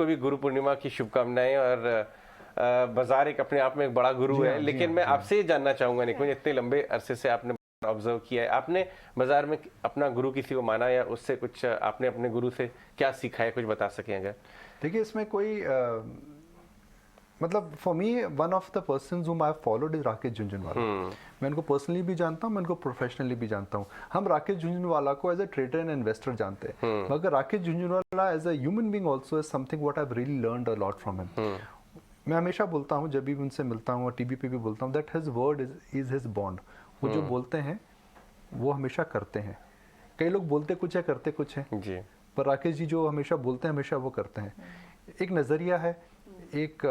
को भी गुरु पूर्णिमा की शुभकामनाएं। और बाजार एक अपने आप में एक बड़ा गुरु है, लेकिन मैं आपसे ये जानना चाहूंगा निकुंज, इतने लंबे अरसे से आपने ऑब्जर्व किया है, आपने बाजार में अपना गुरु किसी को माना या उससे कुछ आपने अपने गुरु से क्या सीखा है, कुछ बता सकें अगर? देखिए इसमें कोई मतलब for me one of the persons whom I followed is Rakesh Jhunjhunwala. मैं उनको पर्सनली भी जानता हूँ, मैं उनको प्रोफेशनली भी जानता हूँ। हम राकेश झुनझुनवाला को as a trader and investor जानते हैं, मगर Rakesh Jhunjhunwala as a human being also is something what I have really learned a lot from him. मैं हमेशा बोलता हूँ, जब भी उनसे मिलता हूँ और टीवी पे भी बोलता हूँ, that his word is his bond. वो जो बोलते हैं वो हमेशा करते हैं। कई लोग बोलते कुछ है करते कुछ है जी, पर राकेश जी जो हमेशा बोलते हैं हमेशा वो करते हैं। एक नज़रिया है, एक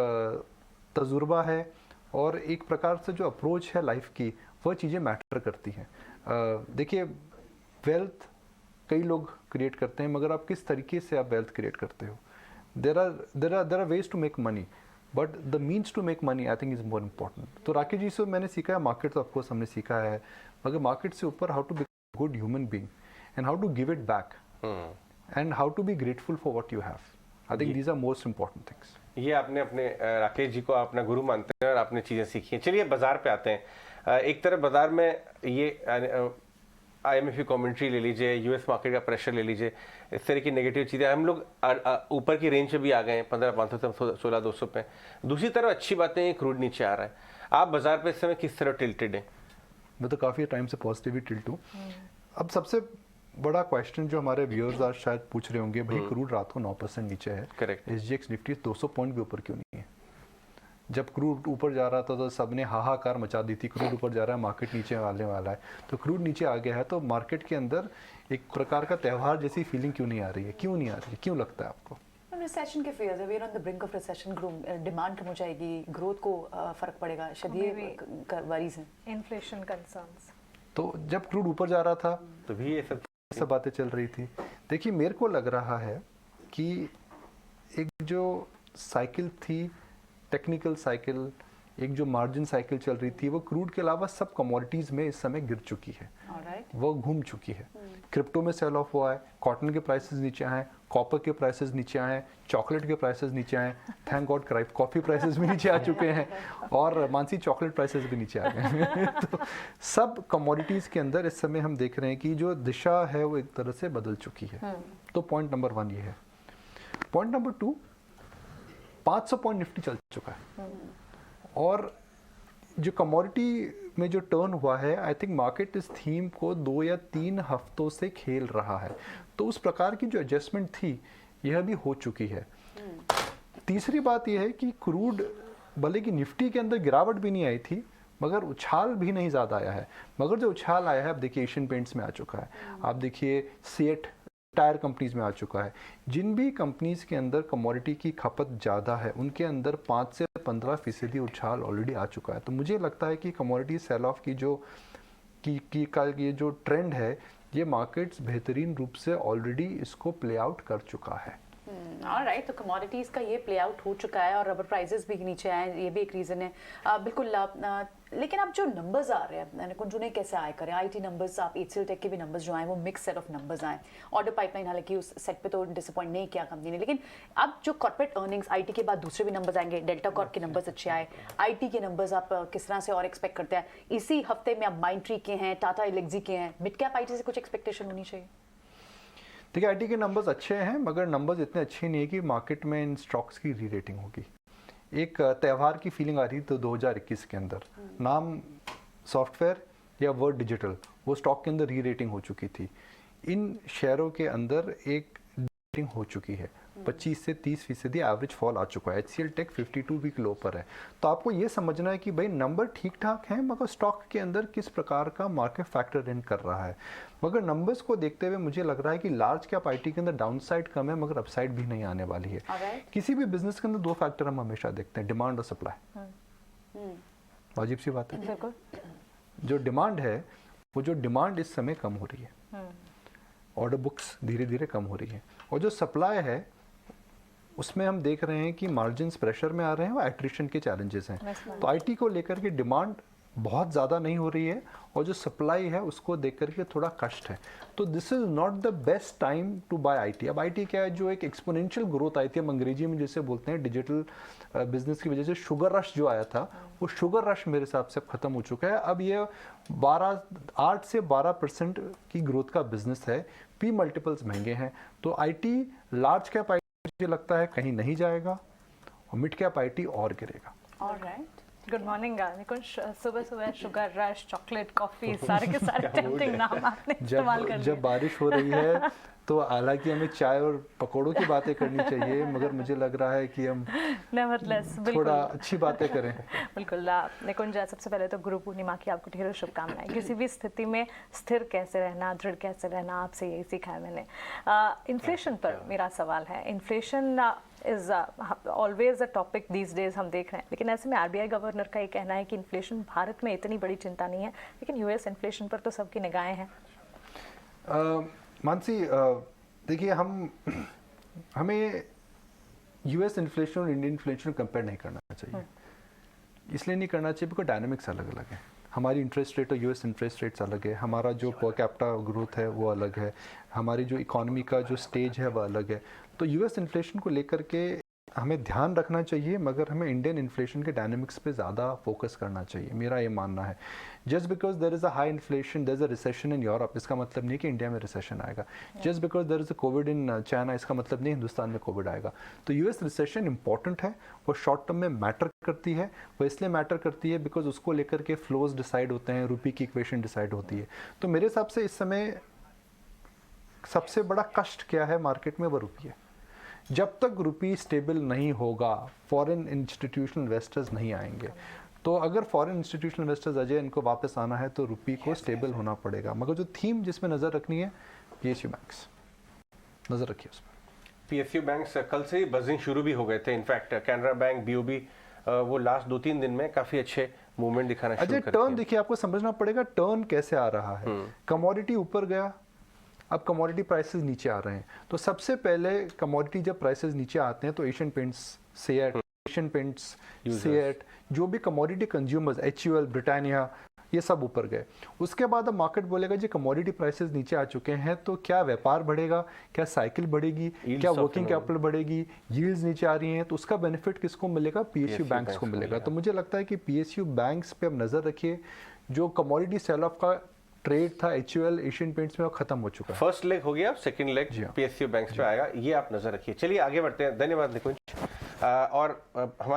तजुर्बा है, और एक प्रकार से जो अप्रोच है लाइफ की, वह चीज़ें मैटर करती हैं। देखिए वेल्थ कई लोग क्रिएट करते हैं, मगर आप किस तरीके से आप वेल्थ क्रिएट करते हो। There are ways to make money, but the means to make money I think is more important. तो राकेश जी से मैंने सीखा है, मार्केट तो ऑफकोर्स हमने सीखा है, मगर मार्केट से ऊपर how to be good human being and how to give it back and how to be grateful for what you have. I think these are most important things. ये आपने अपने राकेश जी को अपना गुरु मानते हैं और आपने चीज़ें सीखी हैं। चलिए बाजार पे आते हैं। एक तरफ बाजार में ये IMF की कमेंट्री ले लीजिए, US मार्केट का प्रेशर ले लीजिए, इस तरह की नेगेटिव चीज़ें, हम लोग ऊपर की रेंज पे भी आ गए हैं, 15,500 से 16,200 पे। दूसरी तरफ अच्छी बातें हैं, क्रूड नीचे आ रहा है। आप बाजार पे इस समय किस तरह टिल्टेड हैं? मैं तो काफ़ी टाइम से पॉजिटिव टिल्ट हूँ। अब सबसे बड़ा क्वेश्चन जो हमारे व्यूअर्स आज शायद पूछ रहे होंगे, भाई क्रूड रात को 9% नीचे है, करेक्ट, SGX निफ्टी 200 पॉइंट भी ऊपर क्यों नहीं है? जब क्रूड ऊपर जा रहा था तो सबने हाहाकार मचा दी थी, क्रूड ऊपर जा रहा है, मार्केट नीचे आने वाला है। तो क्रूड नीचे आ गया है तो मार्केट के अंदर एक प्रकार का त्यौहार जैसी फीलिंग क्यों नहीं आ रही है? क्यों नहीं आ रही है, क्यों लगता है आपको? रिसेशन के फेयर्स है, we are on the brink of recession, demand कम हो जाएगी, ग्रोथ को फर्क पड़ेगा, शदीद वरीज हैं, इन्फ्लेशन कंसर्न्स। तो जब क्रूड ऊपर जा रहा था तो भी ये सब बातें चल रही थी। देखिए मेरे को लग रहा है कि एक जो साइकिल थी, टेक्निकल साइकिल, एक जो मार्जिन साइकिल चल रही थी, वो क्रूड के अलावा सब कमोडिटीज़ में इस समय गिर चुकी है, वो घूम चुकी है। क्रिप्टो में सेल ऑफ हुआ है, कॉटन के प्राइसेस नीचे आए, कॉपर के प्राइसेस नीचे आए, चॉकलेट के प्राइसेस नीचे आए, थैंक गॉड कॉफ़ी प्राइसेस भी नीचे आ चुके हैं, और मानसी चॉकलेट प्राइसेस भी नीचे आ गए हैं। तो सब कमोडिटीज़ के अंदर इस समय हम देख रहे हैं कि जो दिशा है वो एक तरह से बदल चुकी है। तो पॉइंट नंबर 1 ये है। पॉइंट नंबर 2, 500 पॉइंट निफ्टी चल चुका है, और जो कमोडिटी में जो टर्न हुआ है, आई थिंक मार्केट इस थीम को 2 या 3 हफ्तों से खेल रहा है। तो उस प्रकार की जो एडजस्टमेंट थी यह भी हो चुकी है। तीसरी बात यह है कि क्रूड भले कि निफ्टी के अंदर गिरावट भी नहीं आई थी, मगर उछाल भी नहीं ज़्यादा आया है। मगर जो उछाल आया है, आप देखिए एशियन पेंट्स में आ चुका है, आप देखिए सीएट टायर कंपनीज में आ चुका है। जिन भी कंपनीज के अंदर कमोडिटी की खपत ज़्यादा है, उनके अंदर 5 से 15% उछाल ऑलरेडी आ चुका है। तो मुझे लगता है कि कमोडिटी सेल ऑफ की जो ये जो ट्रेंड है, ये मार्केट्स बेहतरीन रूप से ऑलरेडी इसको प्ले आउट कर चुका है। ऑलराइट, तो कमोडिटीज़ का ये प्ले आउट हो चुका है और रबर प्राइसेस भी नीचे आए, ये भी एक रीज़न है। बिल्कुल। लेकिन अब जो नंबर्स आ रहे हैं, कुछ उन्हें कैसे आए करें? IT नंबर्स, आप HCL टेक के भी नंबर्स जो आए वो मिक्स सेट ऑफ नंबर्स आए। ऑर्डर पाइपलाइन हालांकि उस सेट पे तो डिसअपॉइंट नहीं किया कंपनी ने, लेकिन अब जो कॉर्पोरेट अर्निंग्स IT के बाद दूसरे भी नंबर्स आएंगे, डेल्टा कॉर्प के नंबर्स अच्छे आए, IT के नंबर्स आप किस तरह से और एक्सपेक्ट करते हैं? इसी हफ्ते में आप माइंडट्री के हैं, टाटा एलेक्सी के हैं, मिड कैप IT से कुछ एक्सपेक्टेशन होनी चाहिए? देखिए IT के नंबर्स अच्छे हैं, मगर नंबर्स इतने अच्छे नहीं है कि मार्केट में इन स्टॉक्स की री रेटिंग होगी। एक त्यौहार की फीलिंग आ रही थी तो 2021 के अंदर, नाम सॉफ्टवेयर या वर्ड डिजिटल, वो स्टॉक के अंदर री रेटिंग हो चुकी थी। इन शेयरों के अंदर एक रेटिंग हो चुकी है, 25 से 30% एवरेज फॉल आ चुका है। HCL टेक 52 वीक लो पर है। तो आपको ये समझना है कि भाई नंबर ठीक ठाक हैं, मगर स्टॉक के अंदर किस प्रकार का मार्केट फैक्टर इन कर रहा है। मगर नंबर्स को देखते हुए मुझे लग रहा है कि लार्ज कैप IT के अंदर डाउनसाइड कम है, मगर अपसाइड भी नहीं आने वाली है। किसी भी बिजनेस के अंदर 2 फैक्टर हम हमेशा देखते हैं, डिमांड और सप्लाई। वाजिब सी बात है। जो डिमांड है, वो जो डिमांड इस समय कम हो रही है, ऑर्डर बुक्स धीरे धीरे कम हो रही है, और जो सप्लाई है उसमें हम देख रहे हैं कि मार्जिन्स प्रेशर में आ रहे हैं और एट्रिशन के चैलेंजेस हैं। तो IT को लेकर के डिमांड बहुत ज़्यादा नहीं हो रही है और जो सप्लाई है उसको देख करके थोड़ा कष्ट है। तो this is not the best time to buy IT. अब आईटी क्या है, जो एक एक्सपोनेंशियल ग्रोथ आई थी, हम अंग्रेजी में जैसे बोलते हैं डिजिटल बिजनेस की वजह से शुगर रश जो आया था, वो शुगर रश मेरे हिसाब से अब खत्म हो चुका है। अब ये 8 से 12% की ग्रोथ का बिजनेस है, पी मल्टीपल्स महंगे हैं। तो आईटी, लार्ज कैप आईटी मुझे लगता है कहीं नहीं जाएगा और मिड कैप आईटी और गिरेगा। ऑलराइट, गुड मॉर्निंग निकुंज। सुबह सुबह शुगर रश, चॉकलेट, कॉफी, सारे के सारे टेम्पटिंग नाम आपने इस्तेमाल कर लिए। जब बारिश हो रही है तो हालांकि हमें चाय और पकोड़ों की बातें करनी चाहिए, मगर मुझे लग रहा है कि हम थोड़ा अच्छी बातें करें। बिल्कुल निकुंज, सबसे पहले तो गुरु पूर्णिमा की आपको ढेरों शुभकामनाएं। किसी भी स्थिति में स्थिर कैसे रहना, दृढ़ कैसे रहना, आपसे यही सीखा है मैंने। इन्फ्लेशन पर मेरा सवाल है। Inflation is always a topic these days, हम देख रहे हैं, लेकिन ऐसे में आरबीआई गवर्नर का ये कहना है कि इन्फ्लेशन भारत में इतनी बड़ी चिंता नहीं है, लेकिन यूएस इन्फ्लेशन पर तो सबकी निगाहें हैं। मानसी, देखिए हमें यूएस इन्फ्लेशन और इंडियन इन्फ्लेशन कंपेयर नहीं करना चाहिए। इसलिए नहीं करना चाहिए बिकॉज डायनामिक्स अलग अलग है। हमारी इंटरेस्ट रेट और यूएस इंटरेस्ट रेट्स अलग है, हमारा जो पर कैपिटा ग्रोथ है वो अलग है, हमारी जो इकोनॉमी का जो स्टेज है वो अलग है। तो यूएस इन्फ्लेशन को लेकर के हमें ध्यान रखना चाहिए, मगर हमें इंडियन इन्फ्लेशन के डायनामिक्स पे ज़्यादा फोकस करना चाहिए, मेरा ये मानना है। Just because there is a high inflation, there is a recession in Europe, इसका मतलब नहीं कि इंडिया में रिसेशन आएगा। Just because there is a Covid in China, इसका मतलब नहीं हिंदुस्तान में कोविड आएगा। तो यूएस रिसेशन इंपॉर्टेंट है, वो शॉर्ट टर्म में मैटर करती है। वो इसलिए मैटर करती है बिकॉज उसको लेकर के फ्लोज डिसाइड होते हैं, रुपये की इक्वेशन डिसाइड होती है। तो मेरे हिसाब से इस समय सबसे बड़ा कष्ट क्या है मार्केट में, वो रुपये। जब तक रुपी स्टेबल नहीं होगा, फॉरेन इंस्टीट्यूशनल इन्वेस्टर्स नहीं आएंगे। तो अगर फॉरेन इंस्टीट्यूशनल इन्वेस्टर्स अजय इनको वापस आना है तो रुपी को स्टेबल होना पड़ेगा। मगर जो थीम जिसमें नज़र रखनी है, पीएसयू बैंक्स, नज़र रखिए उस पर। पीएसयू बैंक्स कल से ही बजिंग शुरू भी हो गए थे। इनफैक्ट कैनरा बैंक, बीओबी, वो लास्ट 2-3 दिन में काफ़ी अच्छे मूवमेंट दिखाना शुरू कर दिए। टर्न देखिए, आपको समझना पड़ेगा टर्न कैसे आ रहा है। कमोडिटी ऊपर गया, अब कमोडिटी प्राइसेस नीचे आ रहे हैं। तो सबसे पहले कमोडिटी जब प्राइसेस नीचे आते हैं तो Asian paints, set, Asian paints, set, जो भी कमोडिटी कंज्यूमर्स, एचयूएल, ब्रिटानिया, ये सब ऊपर गए। उसके बाद अब मार्केट बोलेगा जी कमोडिटी प्राइसेस नीचे आ चुके हैं, तो क्या व्यापार बढ़ेगा, क्या साइकिल बढ़ेगी, क्या वर्किंग कैपिटल बढ़ेगी, यील्ड्स नीचे आ रही हैं, तो उसका बेनिफिट किसको मिलेगा, पीएसयू बैंक्स को मिलेगा। तो मुझे लगता है कि पीएसयू बैंक्स पे अब नज़र रखिए। जो कमोडिटी सेल ऑफ का ट्रेड था एचयूएल, एशियन पेंट्स में, वो खत्म हो चुका है। फर्स्ट लेग हो गया, सेकंड लेग पीएसयू बैंक्स पे आएगा, ये आप नजर रखिए। चलिए आगे बढ़ते हैं। धन्यवाद निकुंज। और हमारे